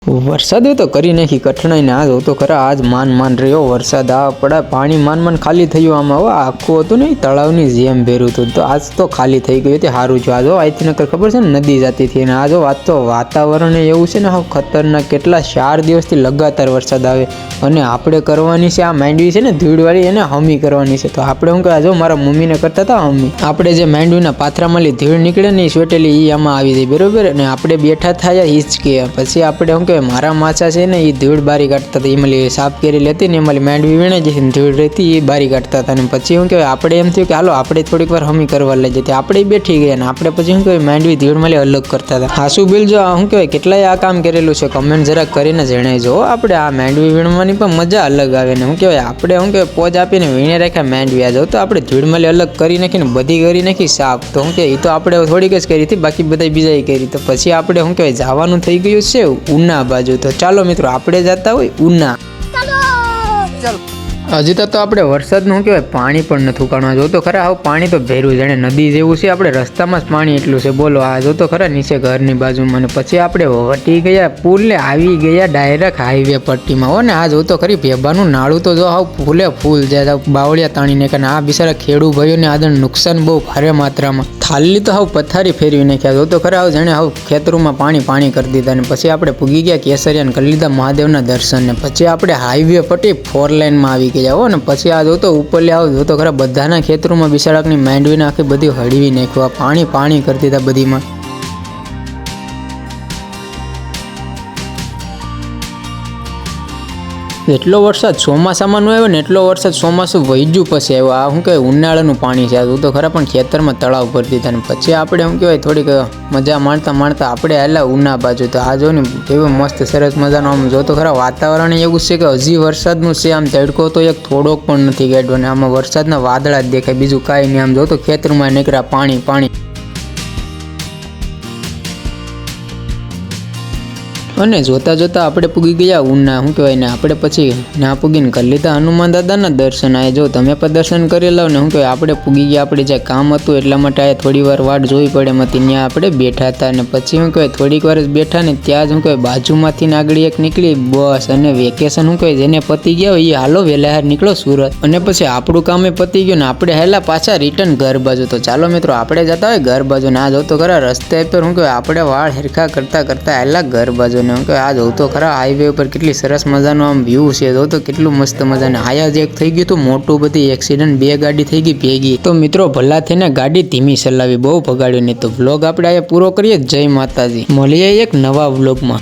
वरसाद तो करी नहीं कठिनाई ने आज तो खरा आज मान रह्यो वरसाद आ पड़ा पानी मान खाली थयुं आम आखुं हतुं ने तळावनी जेम भेर्युं हतुं तो आज तो खाली थई गयुं ते हारुं छे। आज आजथी नकर खबर छे नदी जाती थी ने आज आज तो वातावरण एवुं छे ने हाव खतरनाक केटला 4 दिवसथी लगातार वरसाद आवे अने आपणे करवानी छे आ मांडवी छे ने धूळवाળી एने हमी करवानी छे। तो आपणे हुं के जो मारा मम्मीने करता था हमी आपणे जे मांडवीना पाथरामांथी धूळ निकळे ने स्वेटेली ई आमां आवी जाय बरोबर अने आपणे बेठा थाया हीचके पछी आपणे हुं के मारा माचा छे ने ई धूळ बारी काढता था एमांथी साफ करेली हती ने एमांथी मांडवी वीणाई जती ने धूळ रहती ए बारी काढता था ने पछी हुं के आपणे एम थयुं के हालो आपणे थोड़ीक वार हमी करवा लई जती आपणे बेठी गया ने आपणे पछी हुं के मांडवी धूळमांथी अलग करता था। हासु बिल जो हुं के केटलाय आ काम करेलुं छे कमेंट जरा करीने जणावजो। आपणे आ मांडवी वीणवानी पण मजा अलग आवे ने हुं के आपणे हुं के पोज आपीने वीणी राख्या मांडवी आ जो तो आपणे धूळमांथी अलग करी नाखीने बधी करी नाखी साफ तो हुं के ई तो आपणे थोड़ीक ज करी थी बाकी बधाय बीजाए करी तो पछी आपणे हुं के जवानुं थई गयुं छे उना बाजू। तो चालो मित्रों आपणे जाता होय उना हजी तो आपणे वरसादनुं शुं कहेवाय पाणी पण नथी उकाळवा जो तो खरा हाव पाणी तो भेर्युं जाणे नदी जेवुं छे आपणे रસ્તાमां ज पाणी एटलुं छे बोलो आ जो तो खरा नीचे घરની बाजुमां ने पछी आपणे वटी गया पुल ने आवी गया डायरेक्ट हाईवे पट्टीमां हो ने आ जो तो खरी भेबानुं नाळुं तो जो हाव फूले फूल जे बावळिया ताणीने के आ बिचारा खेडू भाईओने आदर नुकसान बहु भारे मात्रामां थाली तो हाव पथारी फेरवी नाख्या जो तो खरा हाव जाणे हाव खेतरोमां पाणी पाणी करी दीधा ने पछी आपणे पूगी गया केसरिया ने करी लीधा महादेवना दर्शन ने पछी आपणे हाईवे पट्टी 4 लाइनमां आवी गया हो ने पछी आ जो तो उपरले आव जो तो खरा बधाना खेतरोमां बिचाराकनी मांडवीने आखी बधी हळवी नाख्यो पाणी पाणी करी दीधा बधीमां। एटलो वरसाद ચોમાસામાં નો આવ્યો ને એટલો વરસાદ ચોમાસું વહીજ્યું પછી આવ્યો આ શું કહેવાય ઉનાળાનું પાણી છે આ તો ખરા પણ ખેતરમાં તળાવ ભરી દીધા ને પછી આપણે શું કહેવાય થોડીક મજા માણતા માણતા આપણે આલા ઉના બાજુ તો આ જો ને કેવું મસ્ત સરસ મજાનું આમ જો તો ખરા વાતાવરણ એવું છે કે હજી વરસાદનું છે આમ તડકો તો એક થોડોક પણ નથી ગાડ્યો ને આમાં વરસાદના વાદળા જ દેખાય બીજું કાંઈ નહીં આમ જો તો ખેતરમાં નીકળ્યા પાણી પાણી અને જોતા જોતા આપણે પૂગી ગયા ઉના શું કહેવાય ને આપણે પછી ના પૂગીને કરી લીધા હનુમાન દાદાના દર્શન આ જો તમે પણ દર્શન કરી લો ને શું કહેવાય આપણે પૂગી ગયા આપણે જે કામ હતું એટલા માટે આ થોડી વાર વાટ જોવી પડે એમ હતી ત્યાં આપણે બેઠા હતા ને પછી શું કહેવાય થોડીક વાર જ બેઠા ને ત્યાં જ શું કહેવાય બાજુમાંથી આગળ એક નીકળી બસ અને વેકેશન શું કહેવાય જેને પતી ગયા હોય એ હાલો વહેલા નીકળો સુરત અને પછી આપણું કામ એ પતી ગયું ને આપણે હેલા પાછા રિટર્ન ઘર બાજુ। તો ચાલો મિત્રો આપણે જતા હોય ઘર બાજુ ને આ જો તો ખરા રસ્તે પર શું કહેવાય આપણે વાળ હેરખા કરતા કરતા હેલા ઘર બાજુ આ જો તો ખરા હાઈવે ઉપર કેટલી સરસ મજાનો આમ વ્યૂ છે જો તો કેટલું મસ્ત મજાને આયા જ એક થઈ ગયું તો મોટું બધી એક્સિડન્ટ બે ગાડી થઈ ગઈ ભેગી। તો મિત્રો ભલા થઈને ગાડી ધીમી ચલાવી બહુ ભગાડ્યું નહીં। તો વ્લોગ આપણે અહીંયા પૂરો કરીએ। જય માતાજી મળીએ એક નવા વ્લોગમાં।